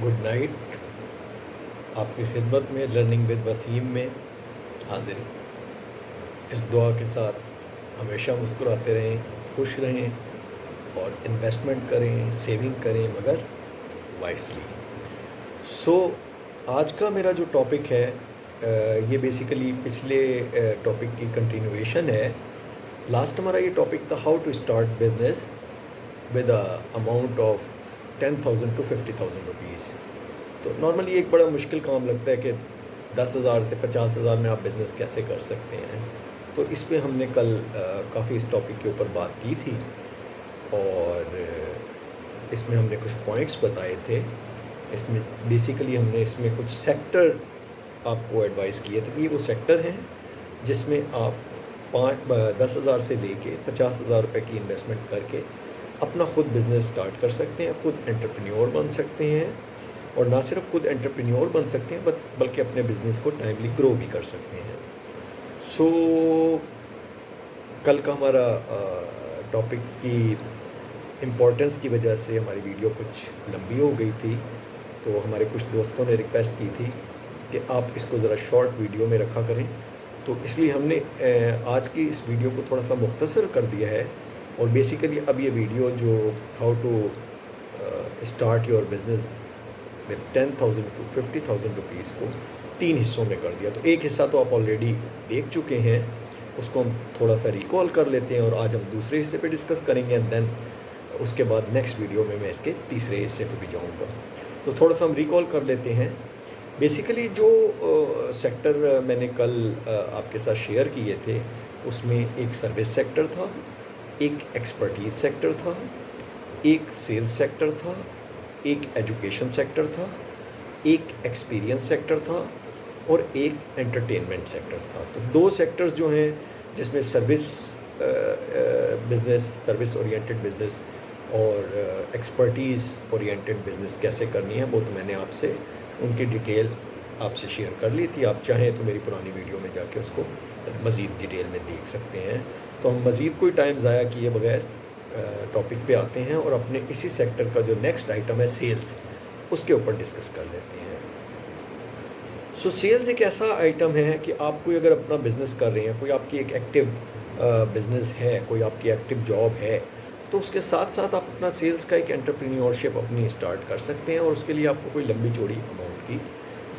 Good night. आपकी खिदमत में लर्निंग विद वसीम में हाजिर। इस दुआ के साथ हमेशा मुस्कुराते रहें, खुश रहें और इन्वेस्टमेंट करें, सेविंग करें, मगर वाइसली। सो आज का मेरा जो टॉपिक है ये बेसिकली पिछले टॉपिक की कंटिन्यूएशन है। लास्ट हमारा ये टॉपिक था how to start business with a amount of 10,000 to 50,000 rupees. तो नॉर्मली एक बड़ा मुश्किल काम लगता है कि 10,000 से 50,000 में आप बिज़नेस कैसे कर सकते हैं। तो इस पे हमने कल काफ़ी इस टॉपिक के ऊपर बात की थी और इसमें हमने कुछ पॉइंट्स बताए थे। इसमें बेसिकली हमने इसमें कुछ सेक्टर आपको एडवाइस किए थे कि ये वो सेक्टर हैं जिसमें आप 10,000 से लेके 50,000 रुपये की इन्वेस्टमेंट करके अपना ख़ुद बिज़नेस स्टार्ट कर सकते हैं, ख़ुद एंटरप्रेन्योर बन सकते हैं और ना सिर्फ खुद एंटरप्रेन्योर बन सकते हैं बल्कि अपने बिज़नेस को टाइमली ग्रो भी कर सकते हैं। सो कल का हमारा टॉपिक की इम्पोर्टेंस की वजह से हमारी वीडियो कुछ लंबी हो गई थी, तो हमारे कुछ दोस्तों ने रिक्वेस्ट की थी कि आप इसको ज़रा शॉर्ट वीडियो में रखा करें। तो इसलिए हमने आज की इस वीडियो को थोड़ा सा मुख्तसर कर दिया है और बेसिकली अब ये वीडियो जो how to start your business with 10,000 to 50,000 rupees को 3 हिस्सों में कर दिया। तो एक हिस्सा तो आप ऑलरेडी देख चुके हैं, उसको हम थोड़ा सा रिकॉल कर लेते हैं और आज हम दूसरे हिस्से पे डिस्कस करेंगे एंड देन उसके बाद नेक्स्ट वीडियो में मैं इसके तीसरे हिस्से पे भी जाऊंगा। तो थोड़ा सा हम रिकॉल कर लेते हैं। बेसिकली जो सेक्टर मैंने कल आपके साथ शेयर किए थे उसमें एक सर्विस सेक्टर था, एक एक्सपर्टीज़ सेक्टर था, एक सेल्स सेक्टर था, एक एजुकेशन सेक्टर था, एक एक्सपीरियंस सेक्टर था और एक एंटरटेनमेंट सेक्टर था। तो 2 सेक्टर्स जो हैं जिसमें service business, service oriented business और एक्सपर्टीज़ ओरिएंटेड बिज़नेस कैसे करनी है वो तो मैंने आपसे उनकी डिटेल आपसे शेयर कर ली थी। आप चाहें तो मेरी पुरानी वीडियो में जाके उसको मज़ीद डिटेल में देख सकते हैं। तो हम मज़ीद कोई टाइम ज़ाया किए बगैर टॉपिक पे आते हैं और अपने इसी सेक्टर का जो नेक्स्ट आइटम है सेल्स, उसके ऊपर डिस्कस कर लेते हैं। सो सेल्स एक ऐसा आइटम है कि आप कोई अगर अपना बिज़नेस कर रहे हैं, कोई आपकी एक एक्टिव बिज़नेस है, कोई आपकी एक्टिव जॉब है, तो उसके साथ साथ आप अपना सेल्स का एक एंटरप्रेन्योरशिप अपनी स्टार्ट कर सकते हैं और उसके लिए आपको कोई लंबी चौड़ी अमाउंट की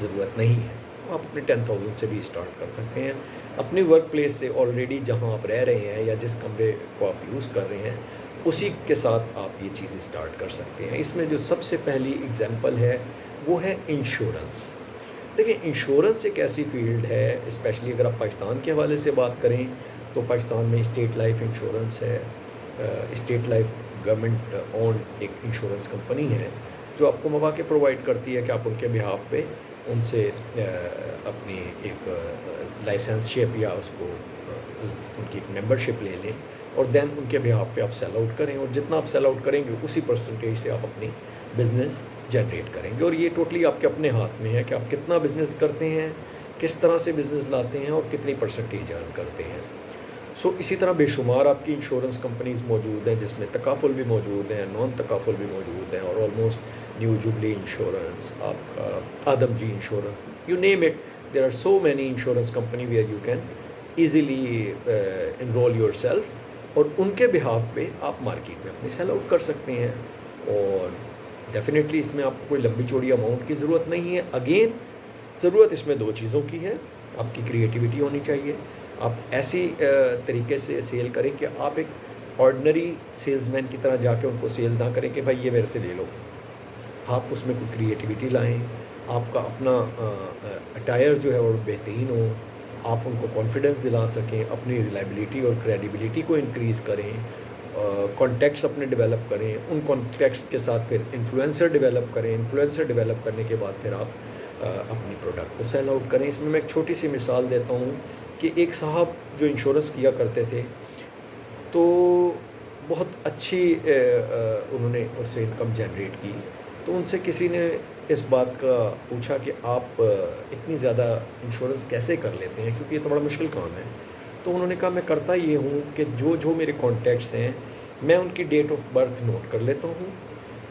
ज़रूरत नहीं है। आप अपने 10,000 से भी स्टार्ट कर सकते हैं। अपनी वर्क प्लेस से ऑलरेडी जहां आप रह रहे हैं या जिस कमरे को आप यूज़ कर रहे हैं उसी के साथ आप ये चीज़ स्टार्ट कर सकते हैं। इसमें जो सबसे पहली एग्जांपल है वो है इंश्योरेंस। देखिए, इंश्योरेंस एक ऐसी फील्ड है, स्पेशली अगर आप पाकिस्तान के हवाले से बात करें तो पाकिस्तान में स्टेट लाइफ इंश्योरेंस है। स्टेट लाइफ गवर्नमेंट ओन एक इंश्योरेंस कंपनी है जो आपको मौके प्रोवाइड करती है कि आप उनके बिहाफ पे उनसे अपनी एक लाइसेंसशिप या उसको उनकी एक मेंबरशिप ले लें और देन उनके बिहाफ पे आप सेल आउट करें और जितना आप सेल आउट करेंगे उसी परसेंटेज से आप अपनी बिज़नेस जनरेट करेंगे। और ये टोटली आपके अपने हाथ में है कि आप कितना बिज़नेस करते हैं, किस तरह से बिज़नेस लाते हैं और कितनी परसेंटेज अर्न करते हैं। सो इसी तरह बेशुमार आपकी इंश्योरेंस कंपनीज़ मौजूद हैं जिसमें तकाफुल भी मौजूद हैं, नॉन तकाफुल भी मौजूद हैं और ऑलमोस्ट न्यू जुबली इंश्योरेंस, आपका Adamjee insurance, you name it, there are so many insurance company where you can easily enrol yourself और उनके बिहाफ पे आप मार्केट में अपनी सेल आउट कर सकते हैं। और डेफिनेटली इसमें आपको कोई लंबी चौड़ी अमाउंट की ज़रूरत नहीं है। अगेन ज़रूरत इसमें 2 चीज़ों की है, आपकी क्रिएटिविटी होनी चाहिए। आप ऐसी तरीके से सेल करें कि आप एक ऑर्डिनरी सेल्समैन की तरह जाके उनको सेल ना करें कि भाई ये मेरे से ले लो। आप उसमें कोई क्रिएटिविटी लाएं, आपका अपना अटायर जो है वो बेहतरीन हो, आप उनको कॉन्फिडेंस दिला सकें, अपनी रिलायबिलिटी और क्रेडिबिलिटी को इंक्रीज़ करें, कॉन्टैक्ट्स अपने डेवलप करें, उन कॉन्टैक्ट्स के साथ फिर इन्फ्लुएंसर डेवलप करें, इन्फ्लुएंसर डेवलप करने के बाद फिर आप अपनी प्रोडक्ट को सेल आउट करें। इसमें मैं एक छोटी सी मिसाल देता हूँ कि एक साहब जो इंश्योरेंस किया करते थे तो बहुत अच्छी उन्होंने उससे इनकम जनरेट की। तो उनसे किसी ने इस बात का पूछा कि आप इतनी ज़्यादा इंश्योरेंस कैसे कर लेते हैं, क्योंकि ये तो बड़ा मुश्किल काम है। तो उन्होंने कहा मैं करता ये हूँ कि जो जो मेरे कॉन्टैक्ट्स हैं मैं उनकी डेट ऑफ बर्थ नोट कर लेता हूँ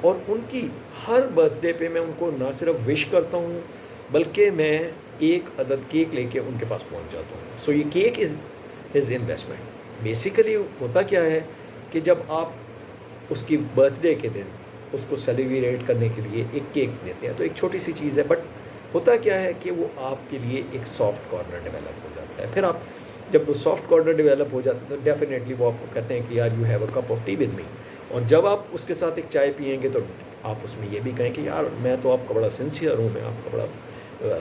और उनकी हर बर्थडे पे मैं उनको ना सिर्फ विश करता हूँ, बल्कि मैं एक अदद केक लेके उनके पास पहुँच जाता हूँ। सो ये केक इज़ इन्वेस्टमेंट। बेसिकली होता क्या है कि जब आप उसकी बर्थडे के दिन उसको सेलिब्रेट करने के लिए एक केक देते हैं, तो एक छोटी सी चीज़ है, बट होता क्या है कि वो आपके लिए एक सॉफ्ट कॉर्नर डेवलप हो जाता है। फिर आप जब वो सॉफ्ट कॉर्नर डेवलप हो जाता है तो डेफिनेटली वो आपको कहते हैं कि यार you have a cup of T with me. और जब आप उसके साथ एक चाय पियेंगे तो आप उसमें ये भी कहें कि यार मैं तो आपका बड़ा सिंसियर हूँ, मैं आपका बड़ा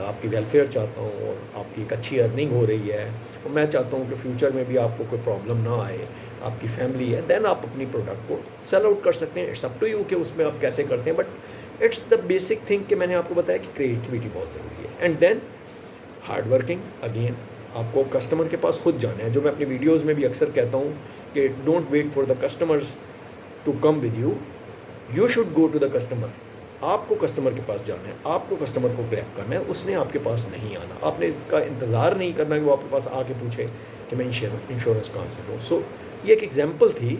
आपकी वेलफेयर चाहता हूँ और आपकी एक अच्छी अर्निंग हो रही है और मैं चाहता हूँ कि फ्यूचर में भी आपको कोई प्रॉब्लम ना आए, आपकी फैमिली है, देन आप अपनी प्रोडक्ट को सेल आउट कर सकते हैं। इट्स अप टू यू कि उसमें आप कैसे करते हैं, but it's the basic thing कि मैंने आपको बताया कि क्रिएटिविटी बहुत ज़रूरी है। And then hard working again, आपको कस्टमर के पास खुद जाना है। जो मैं अपनी वीडियोज़ में भी अक्सर कहता हूँ कि don't wait for the customers to come with you, you should go to the customer. आपको कस्टमर के पास जाना है, आपको कस्टमर को ग्रैब करना है, उसने आपके पास नहीं आना। आपने इसका इंतज़ार नहीं करना कि वो आपके पास आके पूछे कि मैं इंश्योरेंस कहाँ से लूँ। सो ये एक एग्जांपल थी।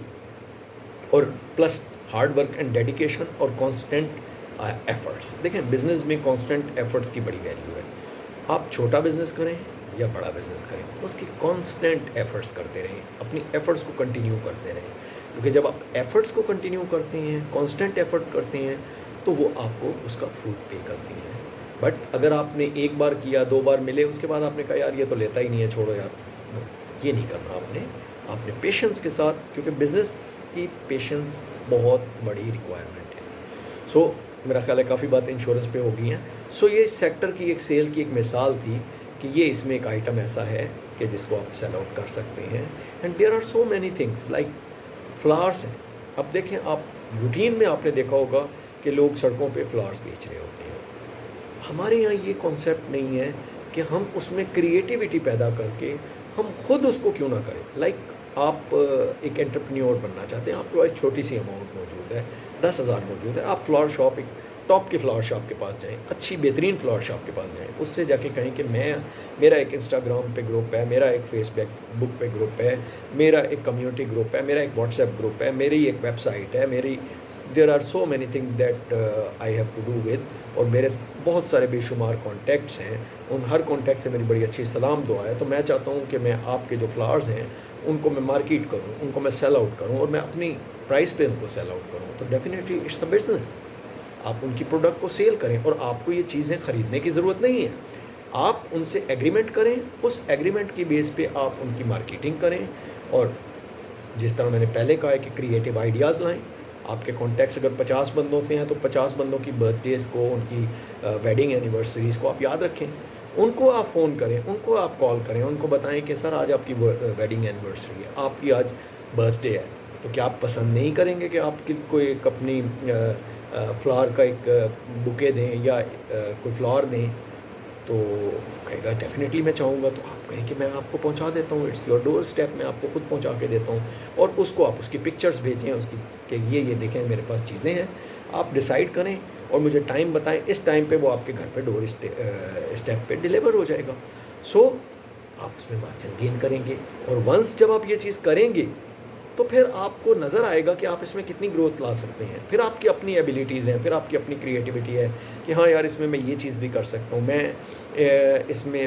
और plus hard work and dedication और कांस्टेंट एफर्ट्स। देखें, बिज़नेस में कांस्टेंट एफर्ट्स की बड़ी वैल्यू है। आप छोटा बिज़नेस करें या बड़ा बिज़नेस करें, उसकी कांस्टेंट एफर्ट्स करते रहें, अपनी एफर्ट्स को कंटिन्यू करते रहें। क्योंकि जब आप एफर्ट्स को कंटिन्यू करते हैं, कांस्टेंट एफर्ट करते हैं, तो वो आपको उसका फ्रूट पे करती हैं। बट अगर आपने एक बार किया, 2 बार मिले, उसके बाद आपने कहा यार ये तो लेता ही नहीं है, छोड़ो यार, ये नहीं करना आपने पेशेंस के साथ, क्योंकि बिज़नेस की पेशेंस बहुत बड़ी रिक्वायरमेंट है। सो मेरा ख्याल है काफ़ी बातें इंश्योरेंस पे हो गई हैं। सो ये सेक्टर की एक सेल की एक मिसाल थी कि ये इसमें एक आइटम ऐसा है कि जिसको आप सेल आउट कर सकते हैं। And there are so many things like flowers हैं। अब देखें, आप रूटीन में आपने देखा होगा कि लोग सड़कों पे फ्लावर्स बेच रहे होते हैं। हमारे यहाँ ये कॉन्सेप्ट नहीं है कि हम उसमें क्रिएटिविटी पैदा करके हम खुद उसको क्यों ना करें। लाइक आप एक एंटरप्रेन्योर बनना चाहते हैं, आपके पास छोटी सी अमाउंट मौजूद है, 10,000 मौजूद है, आप फ्लावर शॉप, एक टॉप की फ्लावर शॉप के पास जाएं, अच्छी बेहतरीन फ्लावर शॉप के पास जाएं, उससे जाके कहें कि मेरा एक इंस्टाग्राम पे ग्रुप है, मेरा एक फेसबुक पे ग्रुप है, मेरा एक कम्युनिटी ग्रुप है, मेरा एक व्हाट्सएप ग्रुप है, मेरी एक वेबसाइट है, there are so many thing that I have to do with. और मेरे बहुत सारे बेशुमार कॉन्टैक्ट्स हैं, उन हर कॉन्टैक्ट से मेरी बड़ी अच्छी सलाम दुआ है। तो मैं चाहता हूँ कि मैं आपके जो फ्लावर्स हैं उनको मैं मार्केट करूँ, उनको मैं सेल आउट करूँ और मैं अपनी प्राइस पे उनको सेल आउट करूँ। तो डेफिनेटली इट्स अ बिजनेस। आप उनकी प्रोडक्ट को सेल करें और आपको ये चीज़ें ख़रीदने की ज़रूरत नहीं है। आप उनसे एग्रीमेंट करें, उस एग्रीमेंट की बेस पे आप उनकी मार्केटिंग करें। और जिस तरह मैंने पहले कहा है कि क्रिएटिव आइडियाज़ लाएं। आपके कॉन्टैक्ट्स अगर 50 बंदों से हैं तो 50 बंदों की बर्थडेज़ को, उनकी वेडिंग एनिवर्सरीज़ को आप याद रखें, उनको आप फ़ोन करें, उनको आप कॉल करें, उनको बताएं कि सर आज आपकी वेडिंग एनिवर्सरी है, आपकी आज बर्थडे है। तो क्या आप पसंद नहीं करेंगे कि आपकी कोई एक अपनी फ्लावर का एक बुके दें या कोई फ्लावर दें? तो कहेगा डेफिनेटली मैं चाहूँगा। तो आप कहें कि मैं आपको पहुँचा देता हूँ, इट्स योर डोर स्टेप, मैं आपको खुद पहुँचा के देता हूँ। और उसको आप उसकी पिक्चर्स भेजें उसकी कि ये देखें मेरे पास चीज़ें हैं, आप डिसाइड करें और मुझे टाइम बताएं, इस टाइम पे वो आपके घर पे डोर स्टेप पे डिलीवर हो जाएगा। सो आप उसमें मार्जिन गेन करेंगे। और वंस जब आप ये चीज़ करेंगे तो फिर आपको नज़र आएगा कि आप इसमें कितनी ग्रोथ ला सकते हैं। फिर आपकी अपनी एबिलिटीज़ हैं, फिर आपकी अपनी क्रिएटिविटी है कि हाँ यार इसमें मैं ये चीज़ भी कर सकता हूँ, मैं इसमें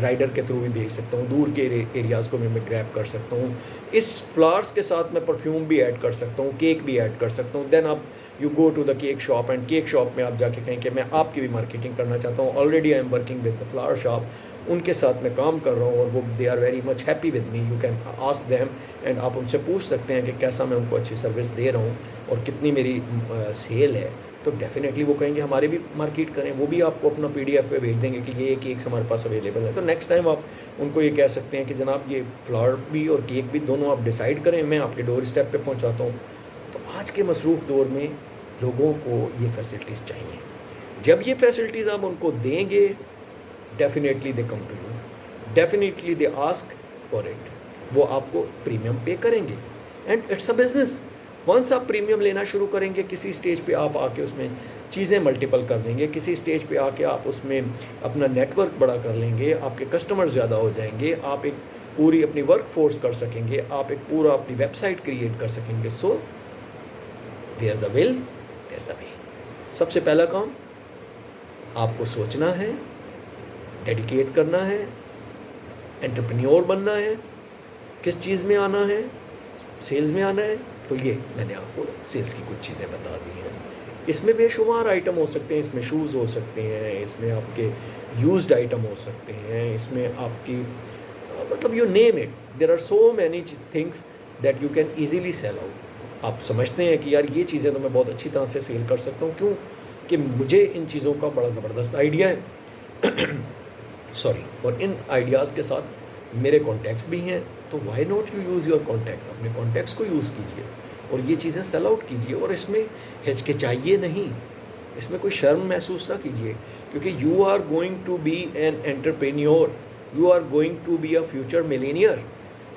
राइडर के थ्रू भी भेज सकता हूँ, दूर के एरियाज़ को मैं ग्रैब कर सकता हूँ, इस फ्लावर्स के साथ मैं परफ्यूम भी ऐड कर सकता हूँ, केक भी ऐड कर सकता हूँ। देन आप you go to the cake shop and cake shop में आप जाके कहें कि मैं आपकी भी मार्केटिंग करना चाहता हूँ, already I am working with the flower shop, उनके साथ मैं काम कर रहा हूँ और वो they are very much happy with me, you can ask them. And आप उनसे पूछ सकते हैं कि कैसा मैं उनको अच्छी सर्विस दे रहा हूँ और कितनी मेरी सेल है। तो डेफिनेटली वो कहेंगे हमारे भी मार्केट करें, वो भी आपको अपना PDF में भेज देंगे कि ये केक्स हमारे पास अवेलेबल है। तो नेक्स्ट टाइम आप उनको ये कह सकते हैं कि जनाब ये फ्लावर भी और केक भी दोनों आप डिसाइड करें, मैं आपके डोर स्टेप पे पहुंचाता हूँ। तो आज के मसरूफ़ दौर में लोगों को ये फैसिलिटीज़ चाहिए। जब ये फैसिलिटीज़ आप उनको देंगे, definitely they come to you, definitely they ask for it, वो आपको प्रीमियम पे करेंगे। And it's a business. Once आप प्रीमियम लेना शुरू करेंगे, किसी स्टेज पे आप आके उसमें चीज़ें मल्टीपल कर लेंगे, किसी स्टेज पे आके आप उसमें अपना नेटवर्क बड़ा कर लेंगे, आपके कस्टमर ज़्यादा हो जाएंगे, आप एक पूरी अपनी वर्क फोर्स कर सकेंगे, आप एक पूरा अपनी वेबसाइट क्रिएट कर सकेंगे। So there a will there a way. सबसे पहला काम आपको सोचना है, डेडिकेट करना है, एंटरप्रेन्योर बनना है। किस चीज़ में आना है? सेल्स में आना है। तो ये मैंने आपको सेल्स की कुछ चीज़ें बता दी हैं। इसमें बेशुमार आइटम हो सकते हैं, इसमें शूज़ हो सकते हैं, इसमें आपके यूज्ड आइटम हो सकते हैं, इसमें आपकी मतलब you name it, there are so many things that you can easily sell out. आप समझते हैं कि यार ये चीज़ें तो मैं बहुत अच्छी तरह से सेल कर सकता हूँ, क्यों कि मुझे इन चीज़ों का बड़ा ज़बरदस्त आइडिया है सॉरी, और इन आइडियाज़ के साथ मेरे कॉन्टैक्ट्स भी हैं, तो why not you use your contacts, अपने कॉन्टैक्ट्स को यूज़ कीजिए और ये चीज़ें सेल आउट कीजिए। और इसमें हिचकिचाइए नहीं, इसमें कोई शर्म महसूस ना कीजिए, क्योंकि you are going to be an entrepreneur, you are going to be a future millionaire.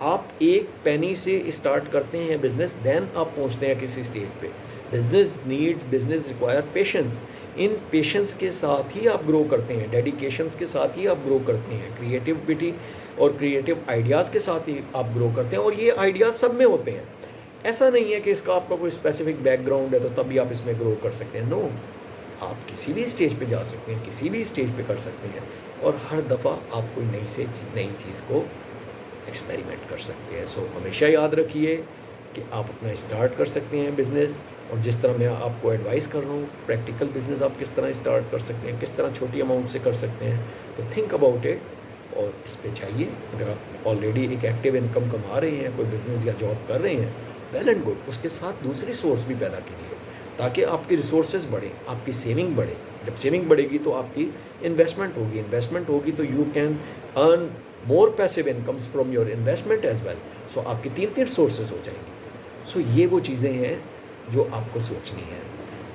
आप एक पेनी से स्टार्ट करते हैं बिज़नेस, देन आप पहुंचते हैं किसी स्टेज पे। Business require patience. In patience के साथ ही आप ग्रो करते हैं, डेडिकेशंस के साथ ही आप ग्रो करते हैं, क्रिएटिविटी और क्रिएटिव आइडियाज़ के साथ ही आप ग्रो करते हैं। और ये आइडियाज़ सब में होते हैं, ऐसा नहीं है कि इसका आपका कोई स्पेसिफिक बैकग्राउंड है तो तभी आप इसमें ग्रो कर सकते हैं। नो, आप किसी भी स्टेज पे जा सकते हैं, किसी भी स्टेज पे कर सकते हैं, और हर दफ़ा आप कोई नई चीज़ को एक्सपेरिमेंट कर सकते हैं। सो हमेशा याद रखिए कि आप अपना स्टार्ट कर सकते हैं बिज़नेस, और जिस तरह मैं आपको एडवाइस कर रहा हूँ, प्रैक्टिकल बिज़नेस आप किस तरह स्टार्ट कर सकते हैं, किस तरह छोटी अमाउंट से कर सकते हैं, तो थिंक अबाउट इट और इस पे चाहिए। अगर आप ऑलरेडी एक एक्टिव इनकम कमा रहे हैं, कोई बिज़नेस या जॉब कर रहे हैं, वेल एंड गुड, उसके साथ दूसरी सोर्स भी पैदा कीजिए ताकि आपकी रिसोर्सेज बढ़े, आपकी सेविंग बढ़े। जब सेविंग बढ़ेगी तो आपकी इन्वेस्टमेंट होगी तो you can earn more passive incomes from your investment as well. So आपकी तीन सोर्सेज हो जाएंगी। सो ये वो चीज़ें हैं जो आपको सोचनी है।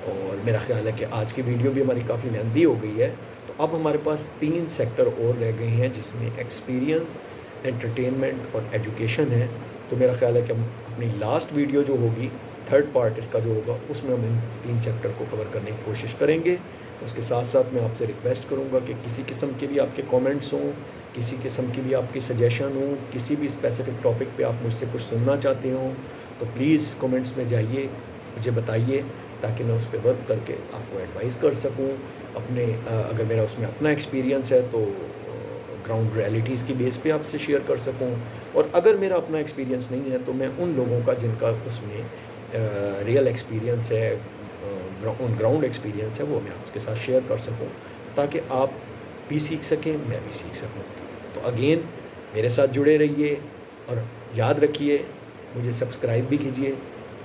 और मेरा ख्याल है कि आज की वीडियो भी हमारी काफ़ी लेंथी हो गई है, तो अब हमारे पास 3 सेक्टर और रह गए हैं, जिसमें एक्सपीरियंस, एंटरटेनमेंट और एजुकेशन है। तो मेरा ख्याल है कि हम अपनी लास्ट वीडियो जो होगी, थर्ड पार्ट इसका जो होगा, उसमें हम इन 3 चैप्टर को कवर करने की कोशिश करेंगे। उसके साथ साथ मैं आपसे रिक्वेस्ट करूंगा कि किसी किस्म के भी आपके कमेंट्स हों, किसी किस्म की भी आपकी सजेशन हो, किसी भी स्पेसिफिक टॉपिक पे आप मुझसे कुछ सुनना चाहते हो, तो प्लीज़ कमेंट्स में जाइए, मुझे बताइए, ताकि मैं उस पर वर्क करके आपको एडवाइस कर सकूं। अपने अगर मेरा उसमें अपना एक्सपीरियंस है तो ग्राउंड रियलिटीज़ की बेस पे आपसे शेयर कर सकूं, और अगर मेरा अपना एक्सपीरियंस नहीं है तो मैं उन लोगों का जिनका उसमें रियल एक्सपीरियंस है, ऑन ग्राउंड एक्सपीरियंस है, वो मैं आपके साथ शेयर कर सकूं, ताकि आप भी सीख सकें, मैं भी सीख सकूं। तो अगेन मेरे साथ जुड़े रहिए, और याद रखिए, मुझे सब्सक्राइब भी कीजिए,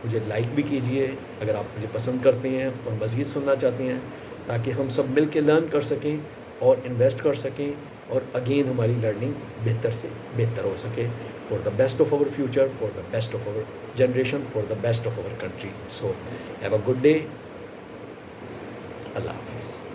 मुझे लाइक भी कीजिए अगर आप मुझे पसंद करते हैं और मज़ीद सुनना चाहते हैं, ताकि हम सब मिल के लर्न कर सकें और इन्वेस्ट कर सकें, और अगेन हमारी लर्निंग बेहतर से बेहतर हो सके, for the best of our future, for the best of our generation, for the best of our country. So have a good day. अल्लाह हाफिज़।